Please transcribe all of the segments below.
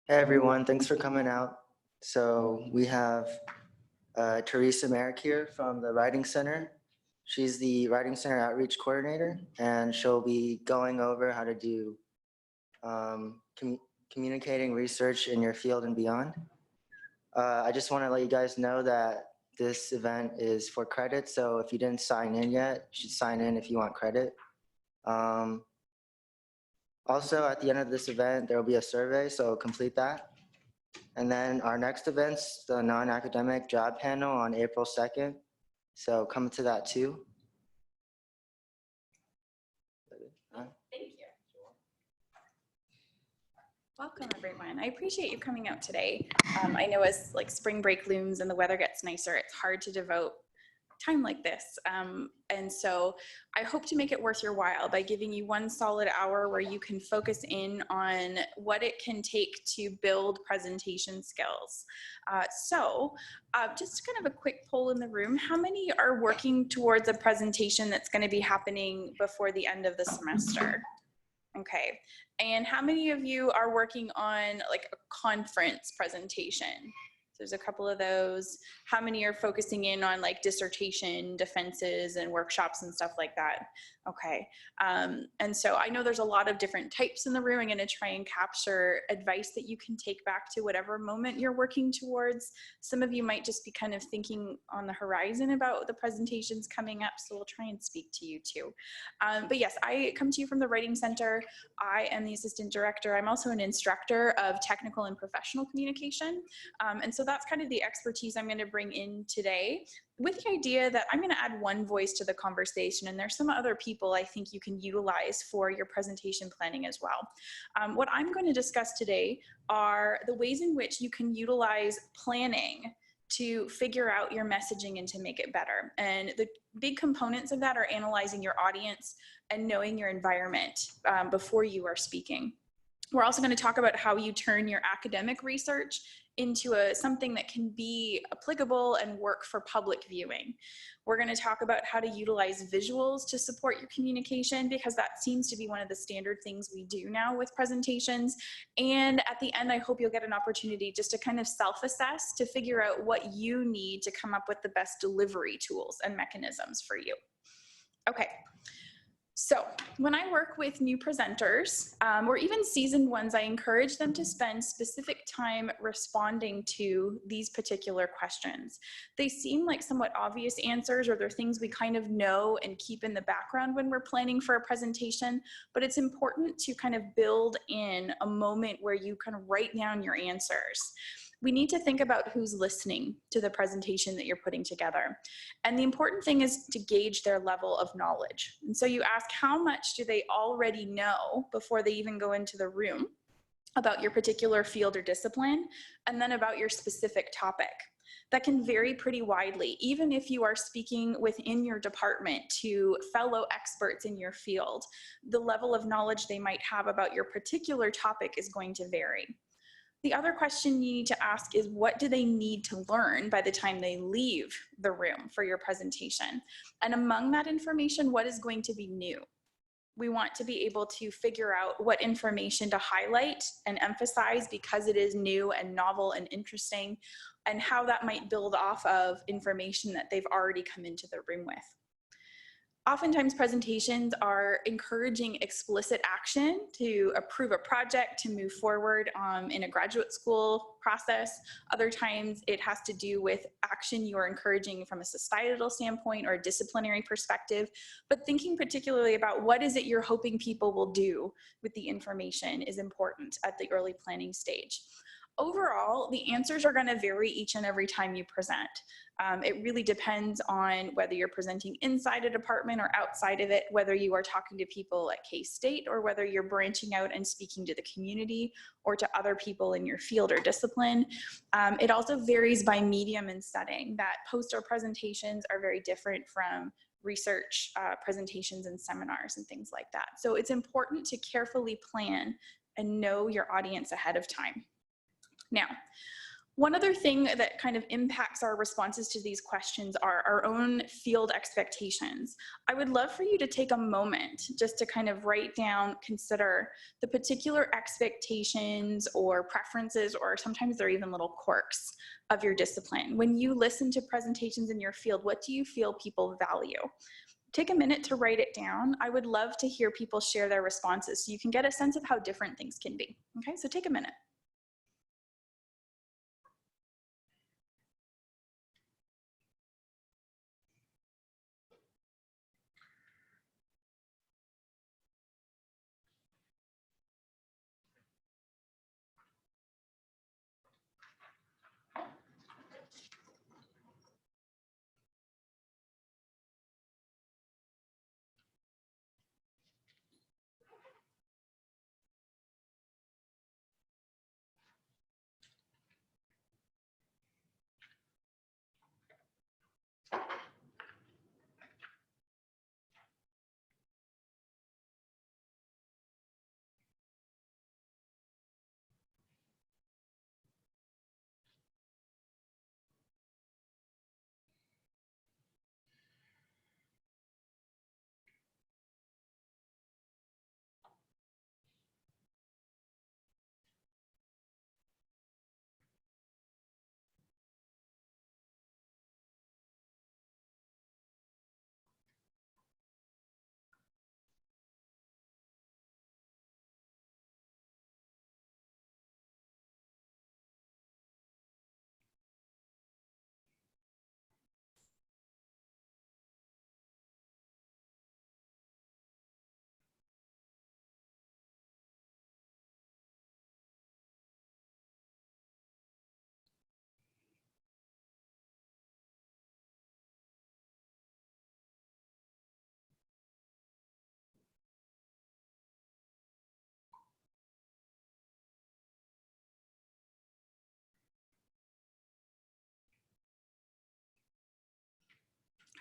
Hey everyone, thanks for coming out. So we have Teresa Merrick here from the Writing Center. She's the Writing Center Outreach Coordinator, and she'll be going over how to do communicating research in your field and beyond. I just want to let you guys know that this event is for credit, so if you didn't sign in yet, you should sign in if you want credit. Also, at the end of this event, there will be a survey, so complete that. And then our next event's the non-academic job panel on April 2nd. So come to that too. Thank you. Welcome everyone. I appreciate you coming out today. I know as like spring break looms and the weather gets nicer, it's hard to devote time like this. And so I hope to make it worth your while by giving you one solid hour where you can focus in on what it can take to build presentation skills. Just kind of a quick poll in the room. How many are working towards a presentation that's going to be happening before the end of the semester? Okay. And how many of you are working on like a conference presentation? So there's a couple of those. How many are focusing in on like dissertation defenses and workshops and stuff like that? Okay. And so I know there's a lot of different types in the room. I'm going to try and capture advice that you can take back to whatever moment you're working towards. Some of you might just be kind of thinking on the horizon about the presentations coming up, so we'll try and speak to you too. But yes, I come to you from the Writing Center. I am the assistant director. I'm also an instructor of technical and professional communication. And so that's kind of the expertise I'm going to bring in today, with the idea that I'm going to add one voice to the conversation, and there's some other people I think you can utilize for your presentation planning as well. What I'm going to discuss today are the ways in which you can utilize planning to figure out your messaging and to make it better. And the big components of that are analyzing your audience and knowing your environment before you are speaking. We're also going to talk about how you turn your academic research into something that can be applicable and work for public viewing. We're going to talk about how to utilize visuals to support your communication, because that seems to be one of the standard things we do now with presentations. And at the end, I hope you'll get an opportunity just to kind of self-assess to figure out what you need to come up with the best delivery tools and mechanisms for you. Okay. So when I work with new presenters or even seasoned ones, I encourage them to spend specific time responding to these particular questions. They seem like somewhat obvious answers, or they're things we kind of know and keep in the background when we're planning for a presentation, but it's important to kind of build in a moment where you kind of write down your answers. We need to think about who's listening to the presentation that you're putting together. And the important thing is to gauge their level of knowledge. And so you ask, how much do they already know before they even go into the room about your particular field or discipline, and then about your specific topic. That can vary pretty widely, even if you are speaking within your department to fellow experts in your field. The level of knowledge they might have about your particular topic is going to vary. The other question you need to ask is, what do they need to learn by the time they leave the room for your presentation? And among that information, what is going to be new? We want to be able to figure out what information to highlight and emphasize because it is new and novel and interesting, and how that might build off of information that they've already come into the room with. Oftentimes presentations are encouraging explicit action to approve a project, to move forward in a graduate school process. Other times it has to do with action you are encouraging from a societal standpoint or a disciplinary perspective, but thinking particularly about what is it you're hoping people will do with the information is important at the early planning stage. Overall, the answers are going to vary each and every time you present. It really depends on whether you're presenting inside a department or outside of it, whether you are talking to people at K-State or whether you're branching out and speaking to the community or to other people in your field or discipline. It also varies by medium and setting. That poster presentations are very different from research presentations and seminars and things like that. So it's important to carefully plan and know your audience ahead of time. Now, One other thing that kind of impacts our responses to these questions are our own field expectations. I would love for you to take a moment just to kind of write down, consider the particular expectations or preferences, or sometimes they're even little quirks of your discipline. When you listen to presentations in your field, what do you feel people value? Take a minute to write it down. I would love to hear people share their responses so you can get a sense of how different things can be. Okay, so take a minute.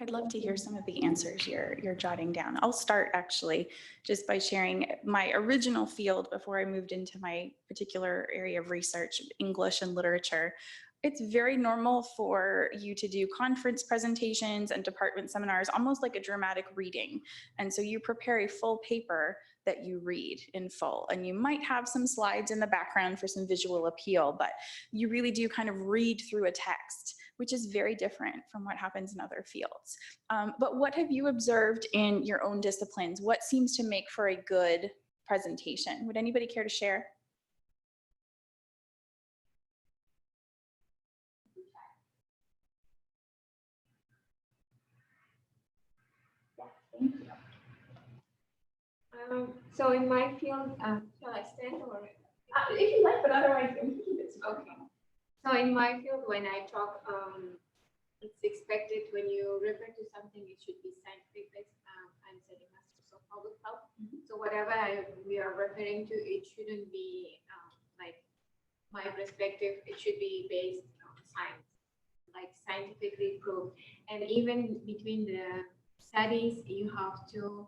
I'd love to hear some of the answers you're jotting down. I'll start actually just by sharing my original field before I moved into my particular area of research, English and literature. It's very normal for you to do conference presentations and department seminars, almost like a dramatic reading. And so you prepare a full paper that you read in full, and you might have some slides in the background for some visual appeal, but you really do kind of read through a text, which is very different from what happens in other fields. But what have you observed in your own disciplines? What seems to make for a good presentation? Would anybody care to share? Yes, thank you. So in my field, shall I stand or? If you like, but otherwise, we can keep it. Okay. So in my field, when I talk, it's expected when you refer to something, it should be scientific based. I'm studying Masters of Public Health. So whatever we are referring to, it shouldn't be like my perspective. It should be based on science, like scientifically proved. And even between the studies, you have to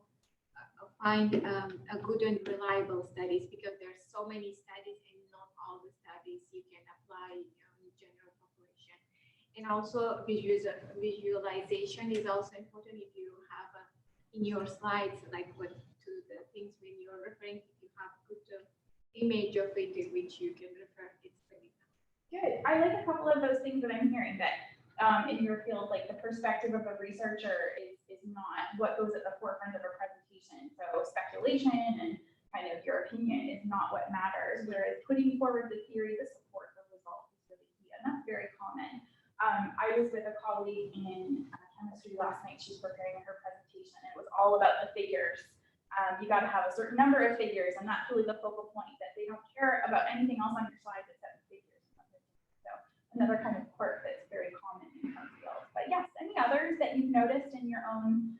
find a good and reliable studies, because there are so many studies and not all the studies you can apply in general population. And also visualization is also important. If you have in your slides, like what to the things when you're referring, if you have good image of it in which you can refer, it's very good. I like a couple of those things that I'm hearing, that in your field, like the perspective of a researcher is not what goes at the forefront of a presentation. So speculation and kind of your opinion is not what matters, whereas putting forward the theory, the support, the results is really key, and that's very common. I was with a colleague in chemistry last night. She's preparing her presentation, and it was all about the figures. You got to have a certain number of figures, and that's really the focal point, that they don't care about anything else on your slides except the figures. So another kind of quirk that's very common in some fields. But yes, any others that you've noticed in your own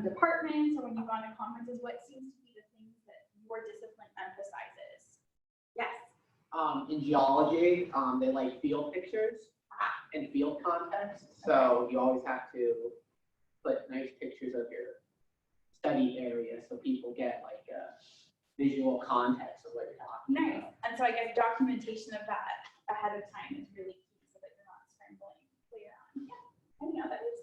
departments or when you've gone to conferences? What seems to be the things that your discipline emphasizes? Yes. In geology, they like field pictures and field context. So you always have to put nice pictures of your study area so people get like a visual context of what you're talking about. Nice. And so I guess documentation of that ahead of time is really key so that you're not scrambling later on. Yeah. Any others?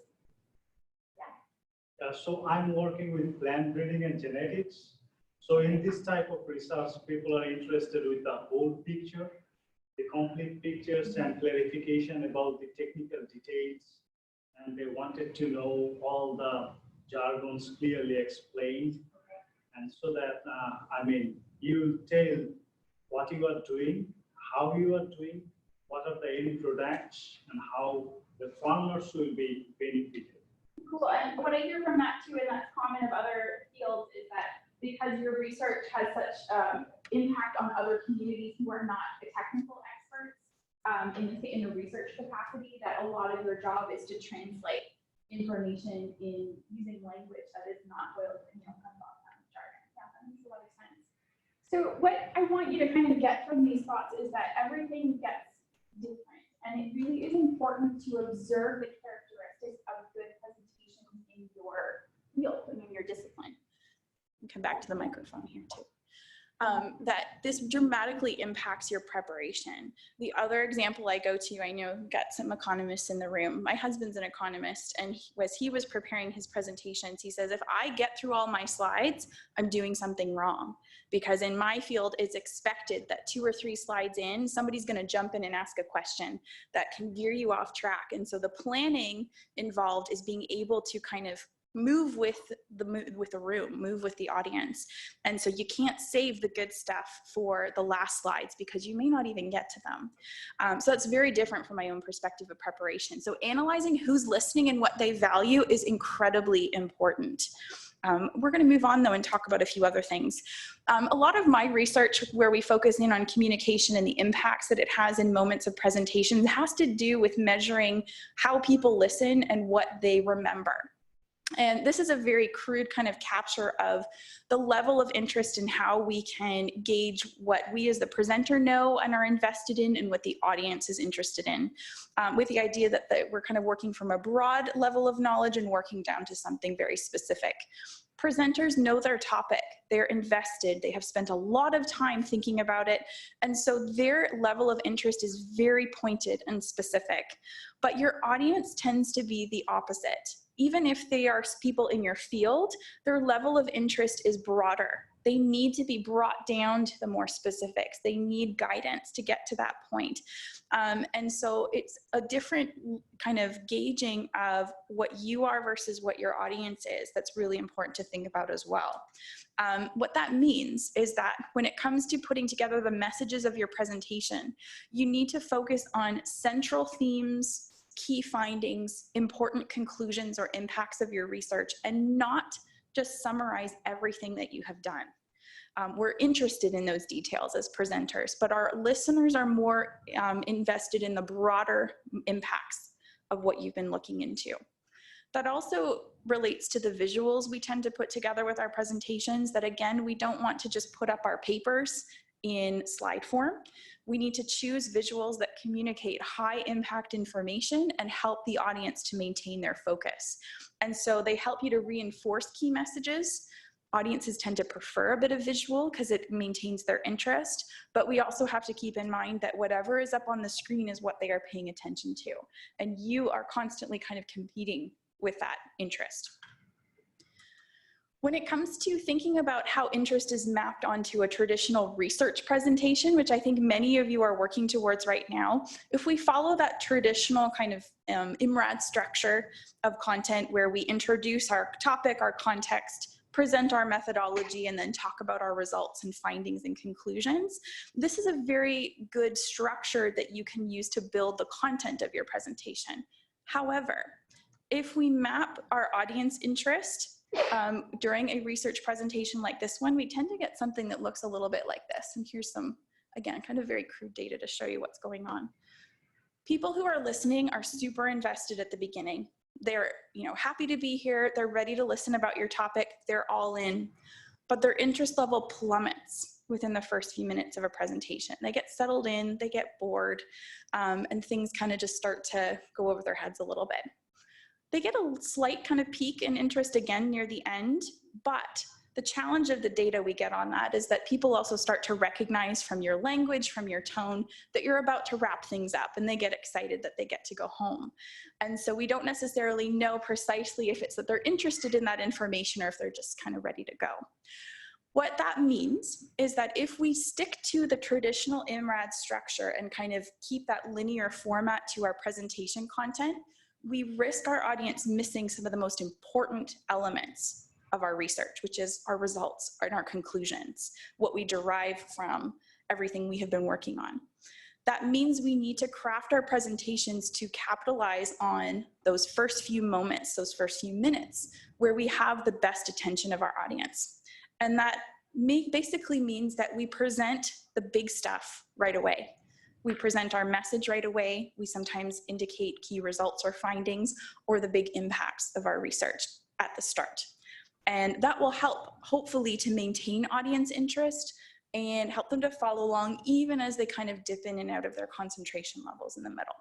So I'm working with plant breeding and genetics. So in this type of research, people are interested with the whole picture, the complete pictures and clarification about the technical details. And they wanted to know all the jargons clearly explained. And so that, you tell what you are doing, how you are doing, what are the end products, and how the farmers will be benefited. Cool. And what I hear from that too, and that's common of other fields, is that because your research has such impact on other communities who are not the technical experts in the research capacity, that a lot of your job is to translate information in using language that is not boiled, jargon. Yeah, that makes a lot of sense. So what I want you to kind of get from these thoughts is that everything gets different, and it really is important to observe the characteristics of good presentation in your field and in your discipline. Come back to the microphone here too. That this dramatically impacts your preparation. The other example I go to, I know we've got some economists in the room. My husband's an economist, and as he was preparing his presentations, he says, if I get through all my slides, I'm doing something wrong. Because in my field, it's expected that 2 or 3 slides in, somebody's gonna jump in and ask a question that can veer you off track. And so the planning involved is being able to kind of move with the room, move with the audience. And so you can't save the good stuff for the last slides because you may not even get to them. So that's very different from my own perspective of preparation. So analyzing who's listening and what they value is incredibly important. We're going to move on though and talk about a few other things. A lot of my research where we focus in on communication and the impacts that it has in moments of presentations has to do with measuring how people listen and what they remember. And this is a very crude kind of capture of the level of interest in how we can gauge what we as the presenter know and are invested in and what the audience is interested in, with the idea that we're kind of working from a broad level of knowledge and working down to something very specific. Presenters know their topic, they're invested, they have spent a lot of time thinking about it, and so their level of interest is very pointed and specific. But your audience tends to be the opposite. Even if they are people in your field, their level of interest is broader. They need to be brought down to the more specifics. They need guidance to get to that point. And so it's a different kind of gauging of what you are versus what your audience is. That's really important to think about as well. What that means is that when it comes to putting together the messages of your presentation, you need to focus on central themes, key findings, important conclusions or impacts of your research, and not just summarize everything that you have done. We're interested in those details as presenters, but our listeners are more invested in the broader impacts of what you've been looking into. That also relates to the visuals we tend to put together with our presentations, that again, we don't want to just put up our papers in slide form. We need to choose visuals that communicate high impact information and help the audience to maintain their focus. And so they help you to reinforce key messages. Audiences tend to prefer a bit of visual because it maintains their interest, but we also have to keep in mind that whatever is up on the screen is what they are paying attention to. And you are constantly kind of competing with that interest. When it comes to thinking about how interest is mapped onto a traditional research presentation, which I think many of you are working towards right now, if we follow that traditional kind of IMRAD structure of content where we introduce our topic, our context, present our methodology, and then talk about our results and findings and conclusions, this is a very good structure that you can use to build the content of your presentation. However, if we map our audience interest during a research presentation like this one, we tend to get something that looks a little bit like this. And here's some, again, kind of very crude data to show you what's going on. People who are listening are super invested at the beginning. They're happy to be here. They're ready to listen about your topic. They're all in. But their interest level plummets within the first few minutes of a presentation. They get settled in, they get bored, and things kind of just start to go over their heads a little bit. They get a slight kind of peak in interest again near the end, but The challenge of the data we get on that is that people also start to recognize from your language, from your tone, that you're about to wrap things up, and they get excited that they get to go home. And so we don't necessarily know precisely if it's that they're interested in that information or if they're just kind of ready to go. What that means is that if we stick to the traditional IMRAD structure and kind of keep that linear format to our presentation content, we risk our audience missing some of the most important elements of our research, which is our results and our conclusions, what we derive from everything we have been working on. That means we need to craft our presentations to capitalize on those first few moments, those first few minutes, where we have the best attention of our audience. And that basically means that we present the big stuff right away. We present our message right away. We sometimes indicate key results or findings or the big impacts of our research at the start. And that will help, hopefully, to maintain audience interest and help them to follow along even as they kind of dip in and out of their concentration levels in the middle.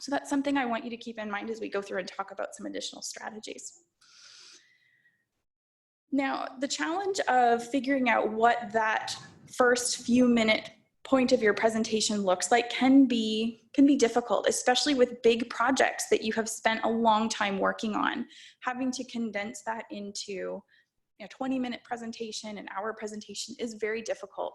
So that's something I want you to keep in mind as we go through and talk about some additional strategies. Now, the challenge of figuring out what that first few minute point of your presentation looks like can be difficult, especially with big projects that you have spent a long time working on. Having to condense that into a 20-minute presentation, an hour presentation is very difficult.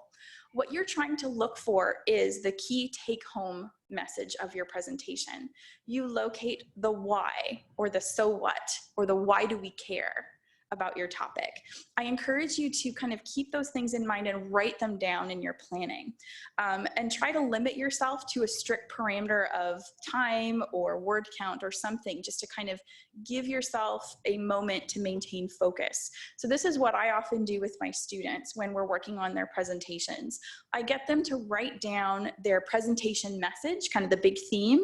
What you're trying to look for is the key take-home message of your presentation. You locate the why, or the so what, or the why do we care about your topic. I encourage you to kind of keep those things in mind and write them down in your planning, and try to limit yourself to a strict parameter of time or word count or something, just to kind of give yourself a moment to maintain focus. So this is what I often do with my students when we're working on their presentations. I get them to write down their presentation message, kind of the big theme,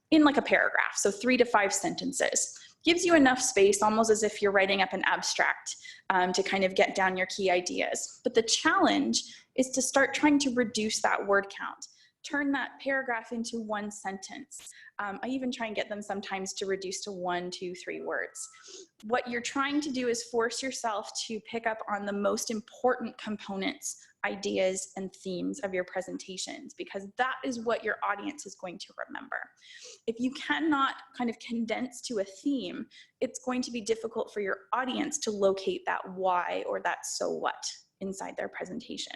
in like a paragraph, so 3 to 5 sentences. Gives you enough space, almost as if you're writing up an abstract, to kind of get down your key ideas. But the challenge is to start trying to reduce that word count. Turn that paragraph into 1 sentence. I even try and get them sometimes to reduce to 1, 2, 3 words. What you're trying to do is force yourself to pick up on the most important components, ideas, and themes of your presentations, because that is what your audience is going to remember. If you cannot kind of condense to a theme, it's going to be difficult for your audience to locate that why or that so what inside their presentation.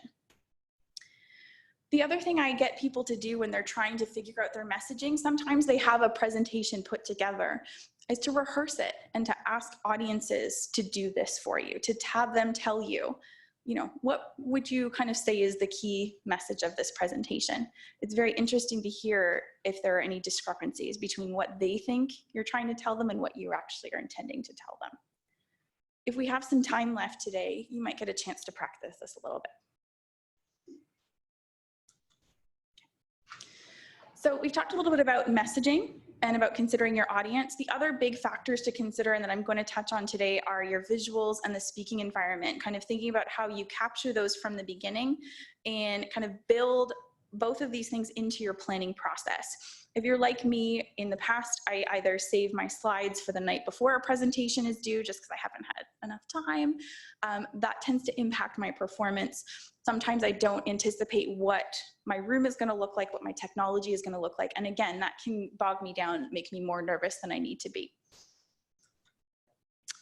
The other thing I get people to do when they're trying to figure out their messaging, sometimes they have a presentation put together, is to rehearse it and to ask audiences to do this for you, to have them tell you, what would you kind of say is the key message of this presentation? It's very interesting to hear if there are any discrepancies between what they think you're trying to tell them and what you actually are intending to tell them. If we have some time left today, you might get a chance to practice this a little bit. So we've talked a little bit about messaging and about considering your audience. The other big factors to consider and that I'm going to touch on today are your visuals and the speaking environment, kind of thinking about how you capture those from the beginning and kind of build both of these things into your planning process. If you're like me, in the past, I either save my slides for the night before a presentation is due just because I haven't had enough time. That tends to impact my performance. Sometimes I don't anticipate what my room is going to look like, what my technology is going to look like. And again, that can bog me down, make me more nervous than I need to be.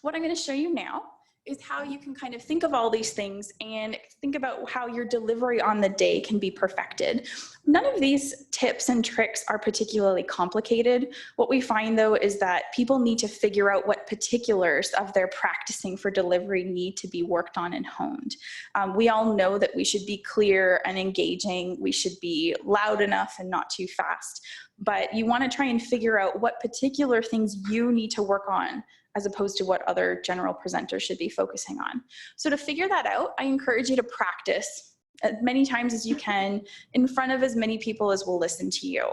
What I'm going to show you now is how you can kind of think of all these things and think about how your delivery on the day can be perfected. None of these tips and tricks are particularly complicated. What we find though is that people need to figure out what particulars of their practicing for delivery need to be worked on and honed. We all know that we should be clear and engaging. We should be loud enough and not too fast. But you want to try and figure out what particular things you need to work on as opposed to what other general presenters should be focusing on. So to figure that out, I encourage you to practice as many times as you can in front of as many people as will listen to you.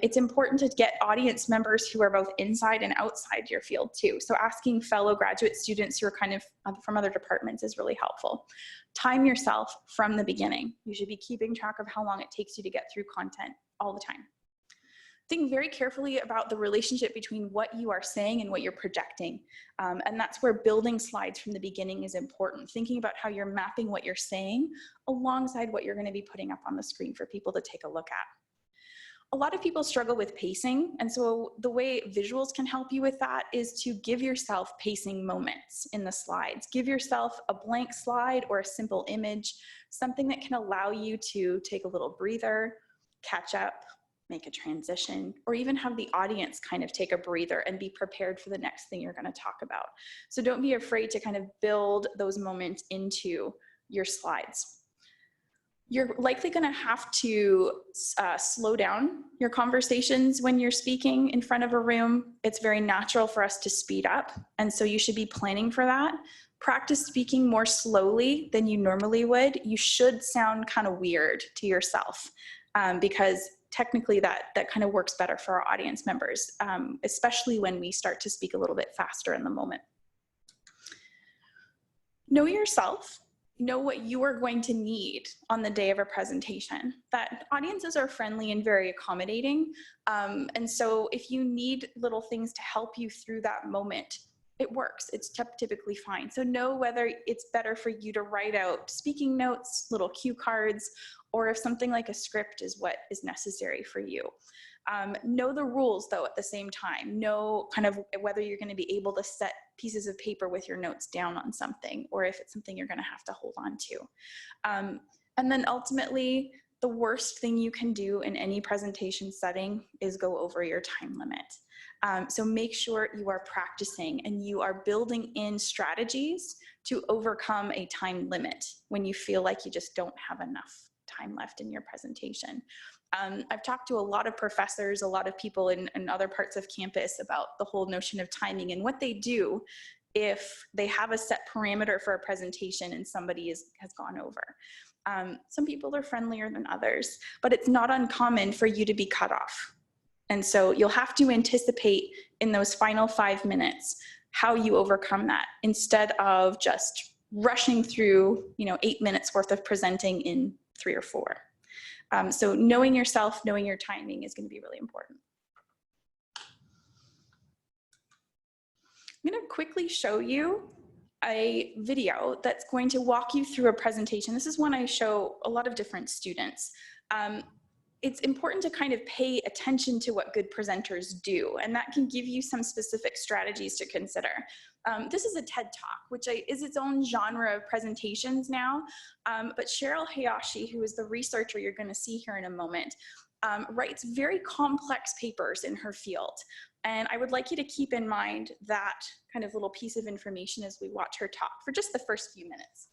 It's important to get audience members who are both inside and outside your field too. So asking fellow graduate students who are kind of from other departments is really helpful. Time yourself from the beginning. You should be keeping track of how long it takes you to get through content all the time. think very carefully about the relationship between what you are saying and what you're projecting. And that's where building slides from the beginning is important. Thinking about how you're mapping what you're saying alongside what you're going to be putting up on the screen for people to take a look at. A lot of people struggle with pacing, and so the way visuals can help you with that is to give yourself pacing moments in the slides. Give yourself a blank slide or a simple image, something that can allow you to take a little breather, catch up, make a transition, or even have the audience kind of take a breather and be prepared for the next thing you're going to talk about. So don't be afraid to kind of build those moments into your slides. You're likely going to have to slow down your conversations when you're speaking in front of a room. It's very natural for us to speed up, and so you should be planning for that. Practice speaking more slowly than you normally would. You should sound kind of weird to yourself because technically that kind of works better for our audience members, especially when we start to speak a little bit faster in the moment. Know yourself. Know what you are going to need on the day of a presentation. That audiences are friendly and very accommodating. And so if you need little things to help you through that moment, it works. It's typically fine. So know whether it's better for you to write out speaking notes, little cue cards, or if something like a script is what is necessary for you. Know the rules though at the same time. Know kind of whether you're going to be able to set pieces of paper with your notes down on something, or if it's something you're going to have to hold on to. And then ultimately, the worst thing you can do in any presentation setting is go over your time limit. So make sure you are practicing and you are building in strategies to overcome a time limit when you feel like you just don't have enough time left in your presentation. I've talked to a lot of professors, a lot of people in other parts of campus about the whole notion of timing and what they do if they have a set parameter for a presentation and somebody has gone over. Some people are friendlier than others, but it's not uncommon for you to be cut off. And so you'll have to anticipate in those final 5 minutes how you overcome that instead of just rushing through 8 minutes worth of presenting in 3 or 4. So knowing yourself, knowing your timing is going to be really important. I'm going to quickly show you a video that's going to walk you through a presentation. This is one I show a lot of different students. It's important to kind of pay attention to what good presenters do, and that can give you some specific strategies to consider. This is a TED Talk, which is its own genre of presentations now, but Cheryl Hayashi, who is the researcher you're going to see here in a moment, writes very complex papers in her field. And I would like you to keep in mind that kind of little piece of information as we watch her talk for just the first few minutes.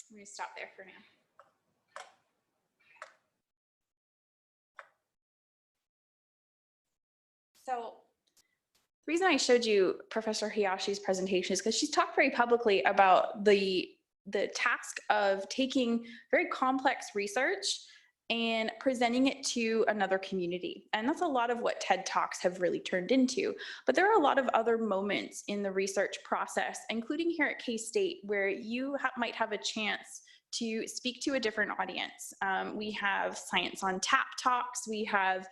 I'm going to stop there for now. So the reason I showed you Professor Hayashi's presentation is because she's talked very publicly about the task of taking very complex research and presenting it to another community. And that's a lot of what TED Talks have really turned into. But there are a lot of other moments in the research process, including here at K-State, where you might have a chance to speak to a different audience. We have Science on Tap Talks, we have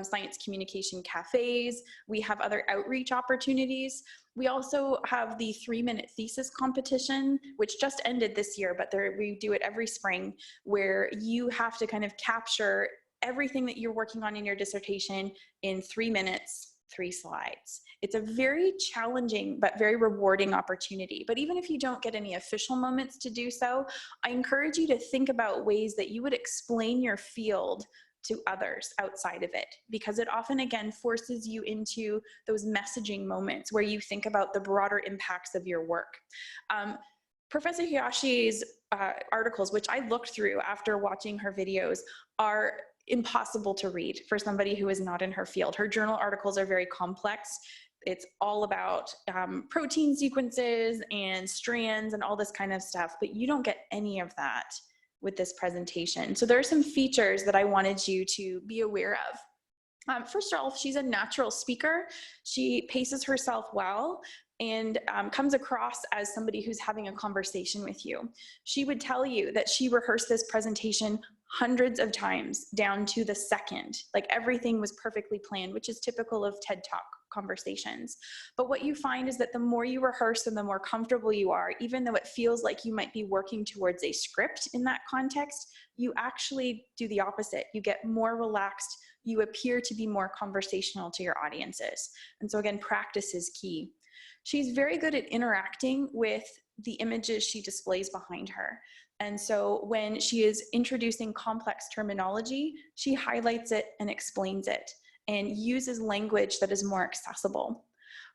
science communication cafes, we have other outreach opportunities. We also have the 3-minute thesis competition, which just ended this year, but we do it every spring, where you have to kind of capture everything that you're working on in your dissertation in 3 minutes, 3 slides. It's a very challenging but very rewarding opportunity. But even if you don't get any official moments to do so, I encourage you to think about ways that you would explain your field to others outside of it, because it often again forces you into those messaging moments where you think about the broader impacts of your work. Professor Hayashi's articles, which I looked through after watching her videos, are impossible to read for somebody who is not in her field. Her journal articles are very complex. It's all about protein sequences and strands and all this kind of stuff, but you don't get any of that with this presentation. So there are some features that I wanted you to be aware of. First of all, she's a natural speaker. She paces herself well and comes across as somebody who's having a conversation with you. She would tell you that she rehearsed this presentation hundreds of times down to the second. Like everything was perfectly planned, which is typical of TED Talk conversations. But what you find is that the more you rehearse and the more comfortable you are, even though it feels like you might be working towards a script in that context, you actually do the opposite. You get more relaxed. You appear to be more conversational to your audiences. And so again, practice is key. She's very good at interacting with the images she displays behind her. And so when she is introducing complex terminology, she highlights it and explains it and uses language that is more accessible.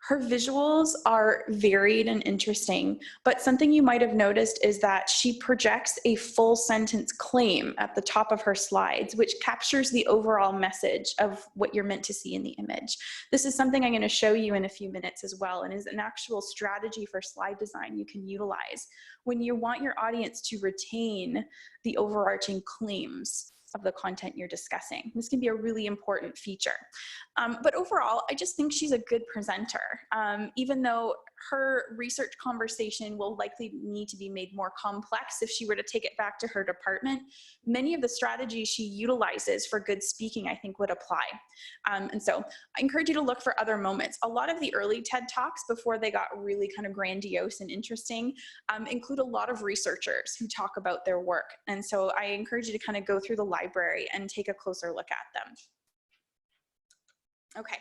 Her visuals are varied and interesting, but something you might have noticed is that she projects a full sentence claim at the top of her slides, which captures the overall message of what you're meant to see in the image. This is something I'm going to show you in a few minutes as well, and is an actual strategy for slide design you can utilize when you want your audience to retain the overarching claims of the content you're discussing. This can be a really important feature. But overall, I just think she's a good presenter. Even though her research conversation will likely need to be made more complex if she were to take it back to her department, many of the strategies she utilizes for good speaking, I think, would apply. And so I encourage you to look for other moments. A lot of the early TED Talks, before they got really kind of grandiose and interesting, include a lot of researchers who talk about their work. And so I encourage you to kind of go through the library and take a closer look at them. Okay,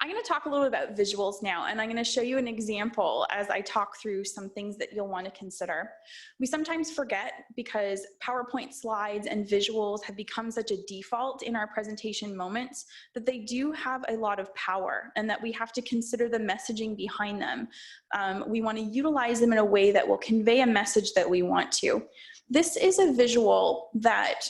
I'm going to talk a little bit about visuals now, and I'm going to show you an example as I talk through some things that you'll want to consider. We sometimes forget, because PowerPoint slides and visuals have become such a default in our presentation moments, that they do have a lot of power and that we have to consider the messaging behind them. We want to utilize them in a way that will convey a message that we want to. This is a visual that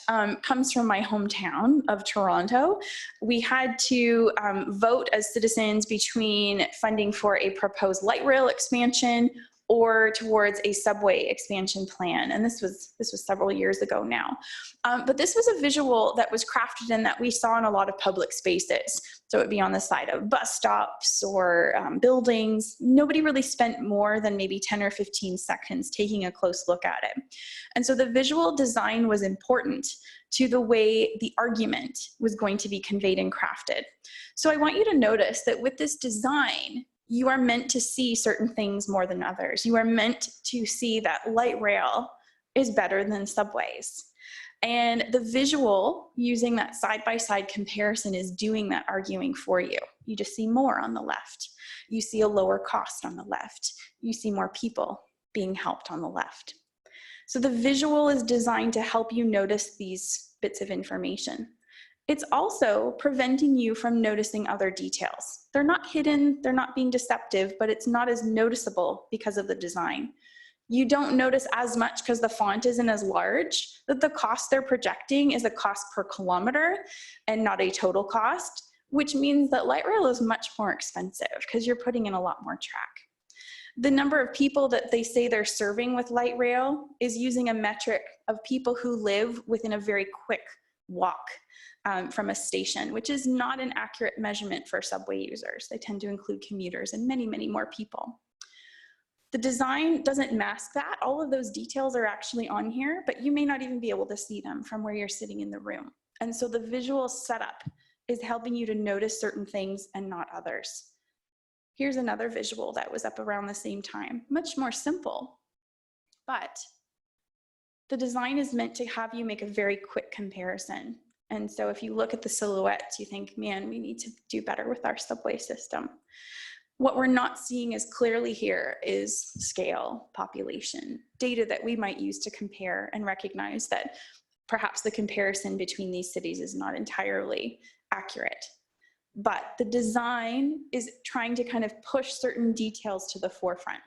comes from my hometown of Toronto. We had to vote as citizens between funding for a proposed light rail expansion or towards a subway expansion plan. And this was several years ago now. But this was a visual that was crafted and that we saw in a lot of public spaces. So it would be on the side of bus stops or buildings. Nobody really spent more than maybe 10 or 15 seconds taking a close look at it. And so the visual design was important to the way the argument was going to be conveyed and crafted. So I want you to notice that with this design, you are meant to see certain things more than others. You are meant to see that light rail is better than subways. And the visual, using that side-by-side comparison, is doing that arguing for you. You just see more on the left. You see a lower cost on the left. You see more people being helped on the left. So the visual is designed to help you notice these bits of information. It's also preventing you from noticing other details. They're not hidden, they're not being deceptive, but it's not as noticeable because of the design. You don't notice as much because the font isn't as large, that the cost they're projecting is a cost per kilometer and not a total cost, which means that light rail is much more expensive because you're putting in a lot more track. The number of people that they say they're serving with light rail is using a metric of people who live within a very quick walk from a station, which is not an accurate measurement for subway users. They tend to include commuters and many, many more people. The design doesn't mask that. All of those details are actually on here, but you may not even be able to see them from where you're sitting in the room. And so the visual setup is helping you to notice certain things and not others. Here's another visual that was up around the same time, much more simple, but the design is meant to have you make a very quick comparison. And so if you look at the silhouettes, you think, man, we need to do better with our subway system. What we're not seeing as clearly here is scale, population, data that we might use to compare and recognize that perhaps the comparison between these cities is not entirely accurate. But the design is trying to kind of push certain details to the forefront.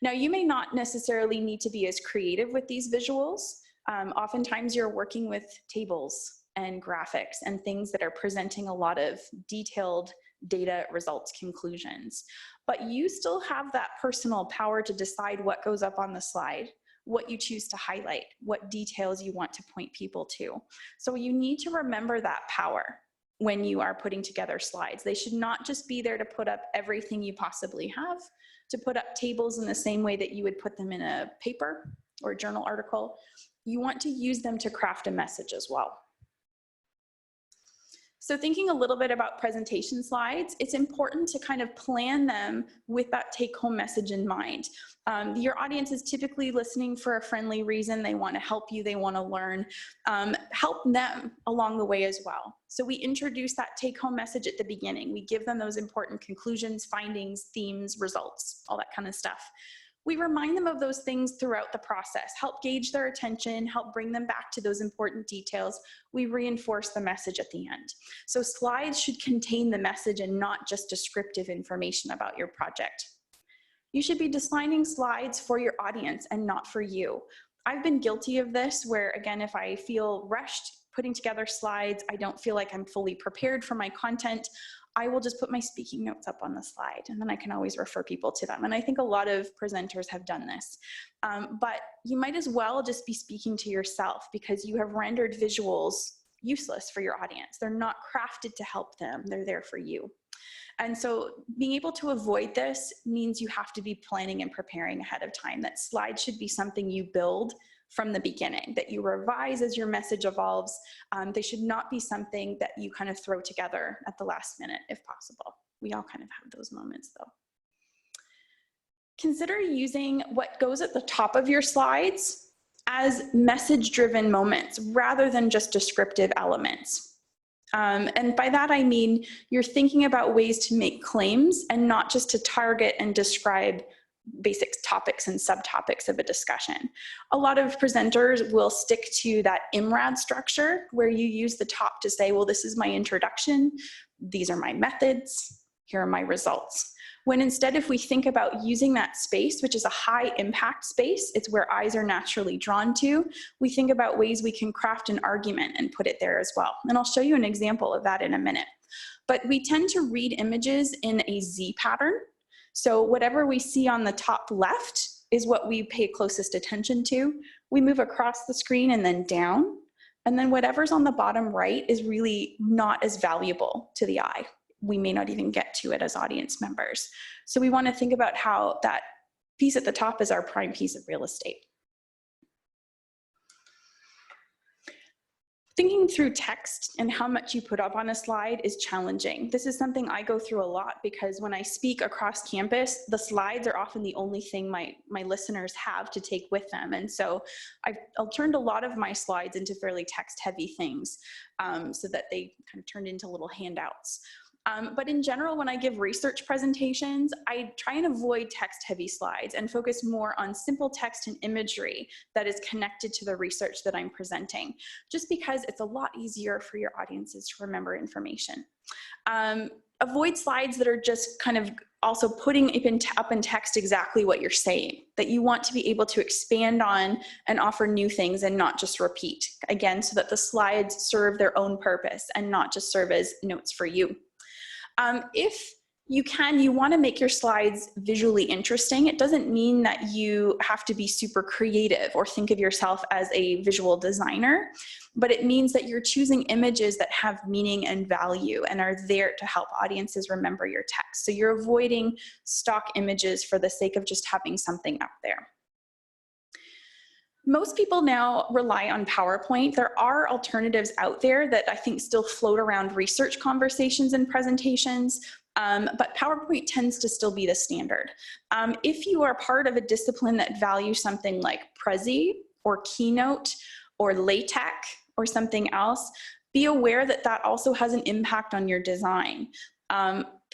Now, you may not necessarily need to be as creative with these visuals. Oftentimes you're working with tables and graphics and things that are presenting a lot of detailed data, results, conclusions. But you still have that personal power to decide what goes up on the slide, what you choose to highlight, what details you want to point people to. So you need to remember that power when you are putting together slides. They should not just be there to put up everything you possibly have, to put up tables in the same way that you would put them in a paper or a journal article. You want to use them to craft a message as well. So thinking a little bit about presentation slides, it's important to kind of plan them with that take-home message in mind. Your audience is typically listening for a friendly reason. They want to help you, they want to learn. Help them along the way as well. So we introduce that take-home message at the beginning. We give them those important conclusions, findings, themes, results, all that kind of stuff. We remind them of those things throughout the process, help gauge their attention, help bring them back to those important details. We reinforce the message at the end. So slides should contain the message and not just descriptive information about your project. You should be designing slides for your audience and not for you. I've been guilty of this where, again, if I feel rushed putting together slides, I don't feel like I'm fully prepared for my content, I will just put my speaking notes up on the slide and then I can always refer people to them. And I think a lot of presenters have done this. But you might as well just be speaking to yourself because you have rendered visuals useless for your audience. They're not crafted to help them, they're there for you. And so being able to avoid this means you have to be planning and preparing ahead of time. That slides should be something you build from the beginning, that you revise as your message evolves. They should not be something that you kind of throw together at the last minute if possible. We all kind of have those moments though. Consider using what goes at the top of your slides as message-driven moments rather than just descriptive elements. And by that I mean you're thinking about ways to make claims and not just to target and describe basic topics and subtopics of a discussion. A lot of presenters will stick to that IMRAD structure where you use the top to say, well, this is my introduction, these are my methods, here are my results. When instead, if we think about using that space, which is a high impact space, it's where eyes are naturally drawn to, we think about ways we can craft an argument and put it there as well. And I'll show you an example of that in a minute. But we tend to read images in a Z pattern. So whatever we see on the top left is what we pay closest attention to. We move across the screen and then down. And then whatever's on the bottom right is really not as valuable to the eye. We may not even get to it as audience members. So we want to think about how that piece at the top is our prime piece of real estate. Thinking through text and how much you put up on a slide is challenging. This is something I go through a lot because when I speak across campus, the slides are often the only thing my listeners have to take with them. And so I've turned a lot of my slides into fairly text-heavy things so that they kind of turned into little handouts. But in general, when I give research presentations, I try and avoid text-heavy slides and focus more on simple text and imagery that is connected to the research that I'm presenting, just because it's a lot easier for your audiences to remember information. Avoid slides that are just kind of also putting up in text exactly what you're saying, that you want to be able to expand on and offer new things and not just repeat, again, so that the slides serve their own purpose and not just serve as notes for you. If you want to make your slides visually interesting. It doesn't mean that you have to be super creative or think of yourself as a visual designer, but it means that you're choosing images that have meaning and value and are there to help audiences remember your text. So you're avoiding stock images for the sake of just having something up there. Most people now rely on PowerPoint. There are alternatives out there that I think still float around research conversations and presentations, but PowerPoint tends to still be the standard. If you are part of a discipline that values something like Prezi or Keynote or LaTeX or something else, be aware that that also has an impact on your design.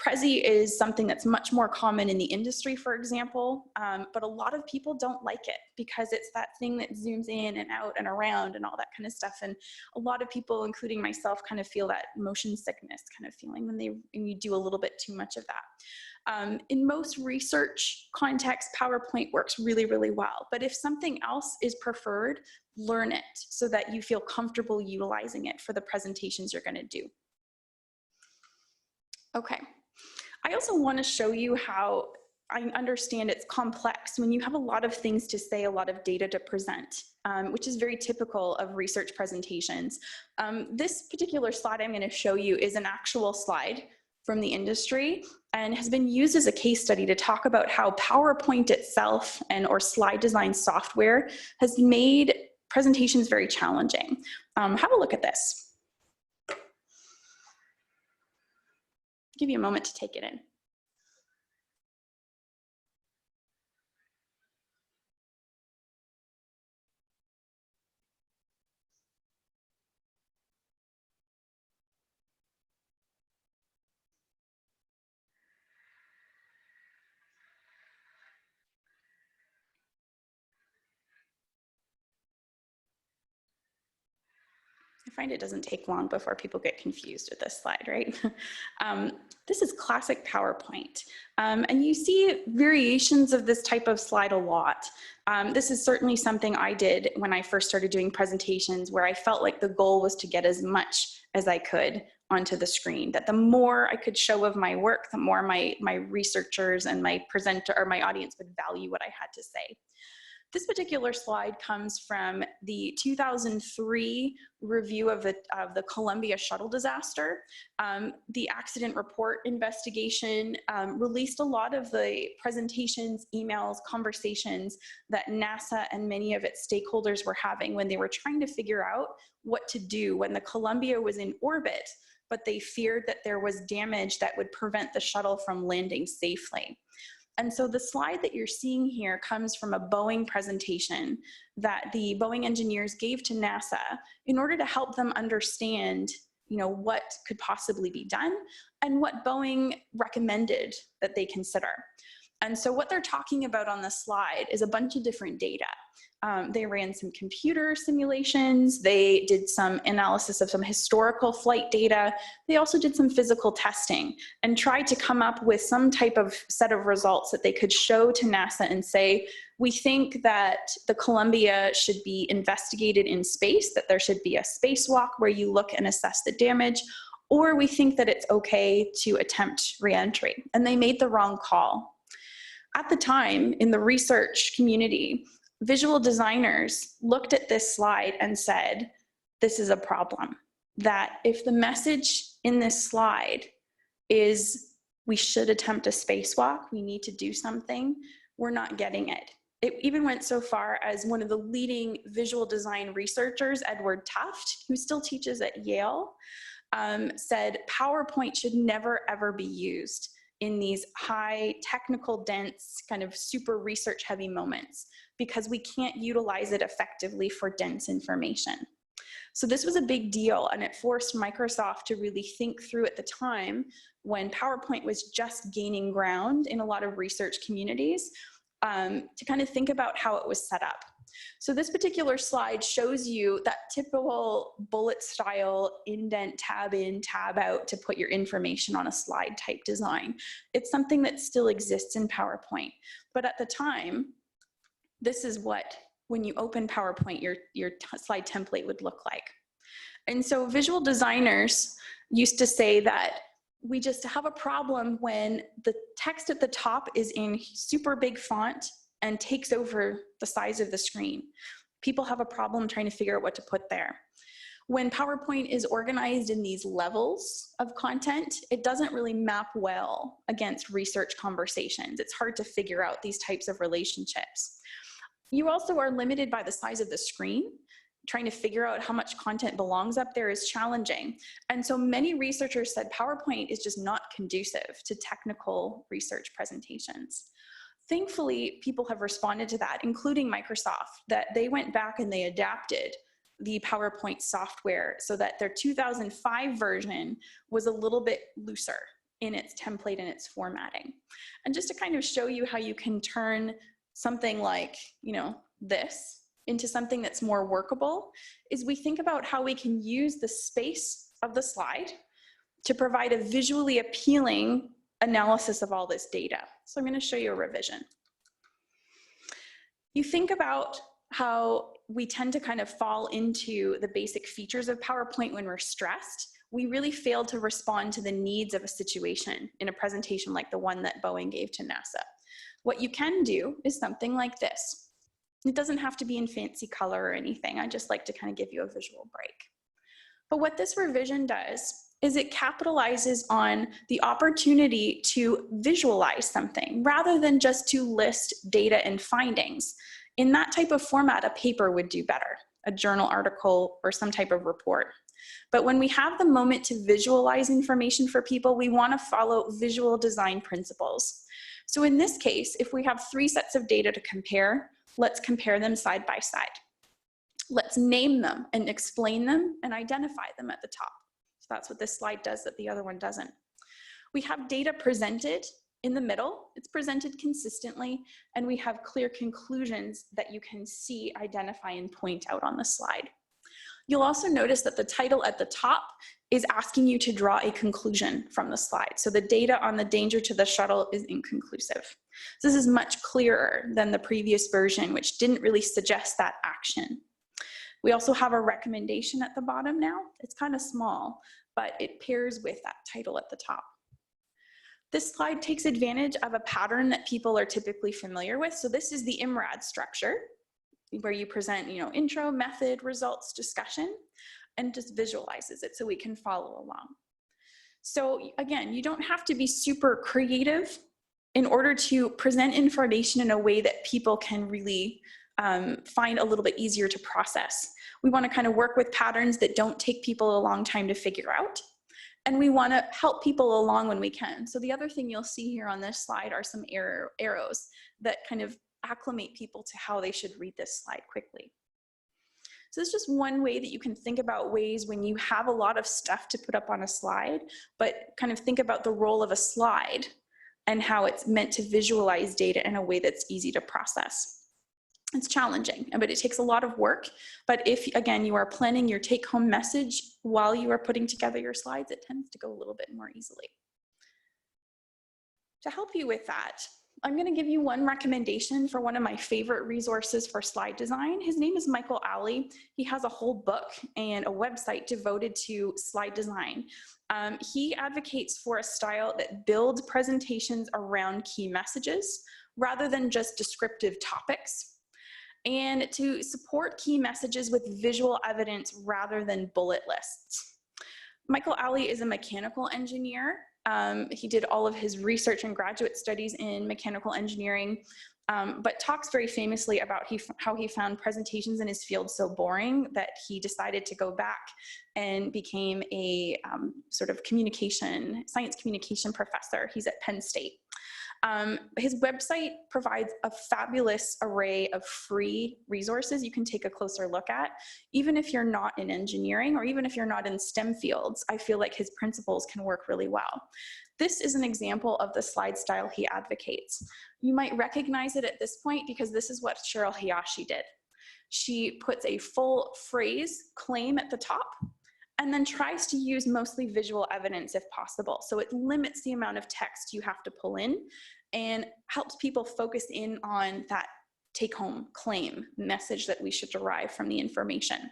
Prezi is something that's much more common in the industry, for example, but a lot of people don't like it because it's that thing that zooms in and out and around and all that kind of stuff. And a lot of people, including myself, kind of feel that motion sickness kind of feeling when you do a little bit too much of that. In most research contexts, PowerPoint works really, really well. But if something else is preferred, learn it so that you feel comfortable utilizing it for the presentations you're going to do. Okay. I also want to show you how I understand it's complex when you have a lot of things to say, a lot of data to present, which is very typical of research presentations. This particular slide I'm going to show you is an actual slide from the industry and has been used as a case study to talk about how PowerPoint itself or slide design software has made presentations very challenging. Have a look at this. Give you a moment to take it in. I find it doesn't take long before people get confused with this slide, right? This is classic PowerPoint. And you see variations of this type of slide a lot. This is certainly something I did when I first started doing presentations, where I felt like the goal was to get as much as I could onto the screen, that the more I could show of my work, the more my researchers and my presenter or my audience would value what I had to say. This particular slide comes from the 2003 review of the Columbia shuttle disaster. The accident report investigation released a lot of the presentations, emails, conversations that NASA and many of its stakeholders were having when they were trying to figure out what to do when the Columbia was in orbit, but they feared that there was damage that would prevent the shuttle from landing safely. And so the slide that you're seeing here comes from a Boeing presentation that the Boeing engineers gave to NASA in order to help them understand, what could possibly be done and what Boeing recommended that they consider. And so what they're talking about on the slide is a bunch of different data. They ran some computer simulations. They did some analysis of some historical flight data. They also did some physical testing and tried to come up with some type of set of results that they could show to NASA and say, we think that the Columbia should be investigated in space, that there should be a spacewalk where you look and assess the damage, or we think that it's okay to attempt reentry. And they made the wrong call. At the time, in the research community, visual designers looked at this slide and said, this is a problem. That if the message in this slide is we should attempt a spacewalk, we need to do something, we're not getting it. It even went so far as one of the leading visual design researchers, Edward Tufte, who still teaches at Yale, said PowerPoint should never ever be used in these high technical, dense, kind of super research heavy moments because we can't utilize it effectively for dense information. So this was a big deal, and it forced Microsoft to really think through at the time when PowerPoint was just gaining ground in a lot of research communities to kind of think about how it was set up. So this particular slide shows you that typical bullet style indent, tab in, tab out to put your information on a slide type design. It's something that still exists in PowerPoint. But at the time, this is what, when you open PowerPoint, your slide template would look like. And so visual designers used to say that we just have a problem when the text at the top is in super big font and takes over the size of the screen. People have a problem trying to figure out what to put there. When PowerPoint is organized in these levels of content, it doesn't really map well against research conversations. It's hard to figure out these types of relationships. You also are limited by the size of the screen. Trying to figure out how much content belongs up there is challenging. And so many researchers said PowerPoint is just not conducive to technical research presentations. Thankfully, people have responded to that, including Microsoft, that they went back and they adapted the PowerPoint software so that their 2005 version was a little bit looser in its template and its formatting. And just to kind of show you how you can turn something like, this into something that's more workable, is we think about how we can use the space of the slide to provide a visually appealing analysis of all this data. So I'm going to show you a revision. You think about how we tend to kind of fall into the basic features of PowerPoint when we're stressed. We really failed to respond to the needs of a situation in a presentation like the one that Boeing gave to NASA. What you can do is something like this. It doesn't have to be in fancy color or anything. I just like to kind of give you a visual break. But what this revision does is it capitalizes on the opportunity to visualize something rather than just to list data and findings. In that type of format, a paper would do better, a journal article or some type of report. But when we have the moment to visualize information for people, we want to follow visual design principles. So in this case, if we have 3 sets of data to compare, let's compare them side by side. Let's name them and explain them and identify them at the top. So that's what this slide does that the other one doesn't. We have data presented in the middle. It's presented consistently, and we have clear conclusions that you can see, identify, and point out on the slide. You'll also notice that the title at the top is asking you to draw a conclusion from the slide. So the data on the danger to the shuttle is inconclusive. So this is much clearer than the previous version, which didn't really suggest that action. We also have a recommendation at the bottom now. It's kind of small, but it pairs with that title at the top. This slide takes advantage of a pattern that people are typically familiar with. So this is the IMRAD structure, where you present, intro, method, results, discussion, and just visualizes it so we can follow along. So again, you don't have to be super creative in order to present information in a way that people can really find a little bit easier to process. We want to kind of work with patterns that don't take people a long time to figure out, and we want to help people along when we can. So the other thing you'll see here on this slide are some arrows that kind of acclimate people to how they should read this slide quickly. So it's just one way that you can think about ways when you have a lot of stuff to put up on a slide, but kind of think about the role of a slide and how it's meant to visualize data in a way that's easy to process. It's challenging, but it takes a lot of work. But if, again, you are planning your take-home message while you are putting together your slides, it tends to go a little bit more easily. To help you with that, I'm going to give you one recommendation for one of my favorite resources for slide design. His name is Michael Alley. He has a whole book and a website devoted to slide design. He advocates for a style that builds presentations around key messages rather than just descriptive topics, and to support key messages with visual evidence rather than bullet lists. Michael Alley is a mechanical engineer. He did all of his research and graduate studies in mechanical engineering, but talks very famously about how he found presentations in his field so boring that he decided to go back and became a sort of science communication professor. He's at Penn State. His website provides a fabulous array of free resources you can take a closer look at. Even if you're not in engineering or even if you're not in STEM fields, I feel like his principles can work really well. This is an example of the slide style he advocates. You might recognize it at this point because this is what Cheryl Hayashi did. she puts a full phrase claim at the top and then tries to use mostly visual evidence if possible. So it limits the amount of text you have to pull in and helps people focus in on that take-home claim message that we should derive from the information.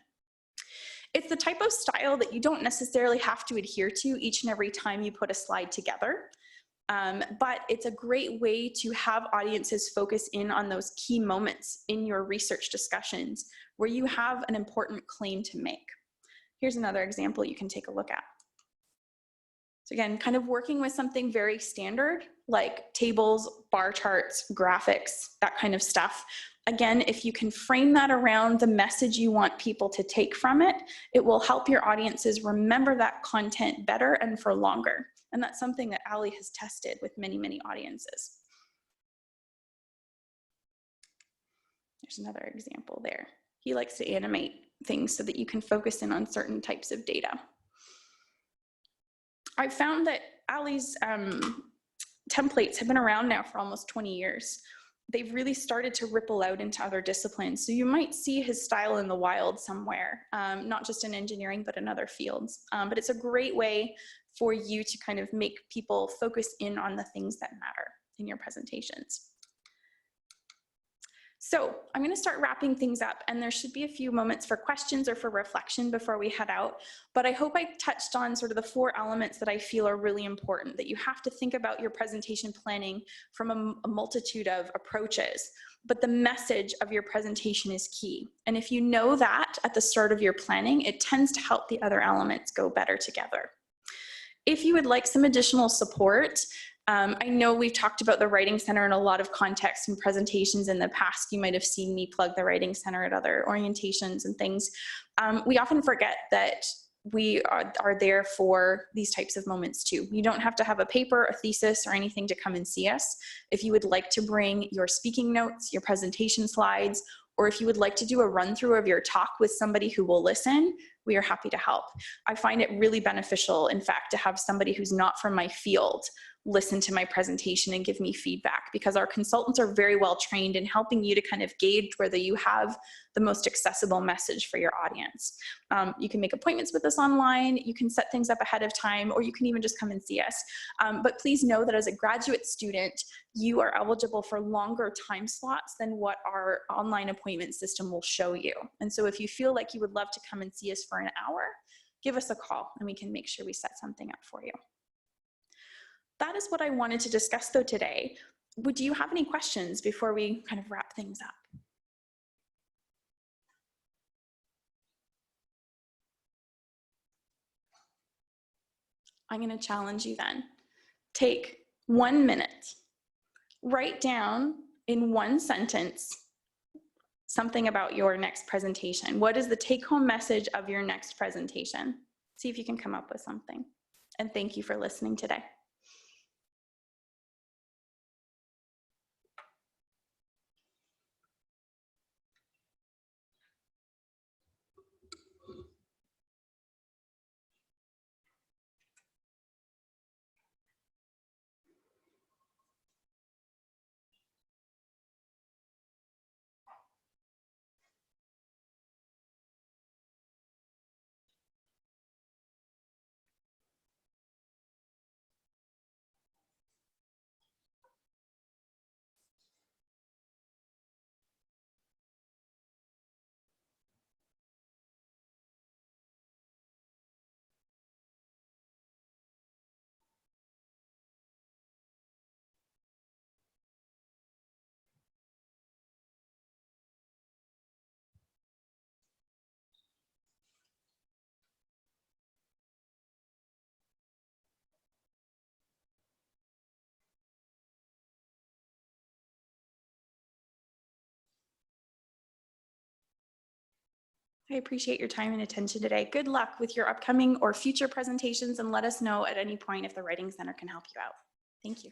It's the type of style that you don't necessarily have to adhere to each and every time you put a slide together, but it's a great way to have audiences focus in on those key moments in your research discussions where you have an important claim to make. Here's another example you can take a look at. So again, kind of working with something very standard like tables, bar charts, graphics, that kind of stuff. Again, if you can frame that around the message you want people to take from it, it will help your audiences remember that content better and for longer. And that's something that Ali has tested with many, many audiences. There's another example there. He likes to animate things so that you can focus in on certain types of data. I found that Ali's templates have been around now for almost 20 years. They've really started to ripple out into other disciplines. So you might see his style in the wild somewhere, not just in engineering, but in other fields. But it's a great way for you to kind of make people focus in on the things that matter in your presentations. So I'm going to start wrapping things up, and there should be a few moments for questions or for reflection before we head out. But I hope I touched on sort of the 4 elements that I feel are really important, that you have to think about your presentation planning from a multitude of approaches. But the message of your presentation is key. And if you know that at the start of your planning, it tends to help the other elements go better together. If you would like some additional support, I know we've talked about the Writing Center in a lot of contexts and presentations in the past. You might have seen me plug the Writing Center at other orientations and things. We often forget that we are there for these types of moments too. You don't have to have a paper, a thesis, or anything to come and see us. If you would like to bring your speaking notes, your presentation slides, or if you would like to do a run through of your talk with somebody who will listen, we are happy to help. I find it really beneficial, in fact, to have somebody who's not from my field listen to my presentation and give me feedback, because our consultants are very well trained in helping you to kind of gauge whether you have the most accessible message for your audience. You can make appointments with us online, you can set things up ahead of time, or you can even just come and see us. But please know that as a graduate student, you are eligible for longer time slots than what our online appointment system will show you. And so if you feel like you would love to come and see us for an hour, give us a call and we can make sure we set something up for you. That is what I wanted to discuss though today. Do you have any questions before we kind of wrap things up? I'm going to challenge you then. Take 1 minute, write down in 1 sentence something about your next presentation. What is the take-home message of your next presentation? See if you can come up with something. And thank you for listening today. I appreciate your time and attention today. Good luck with your upcoming or future presentations, and let us know at any point if the Writing Center can help you out. Thank you.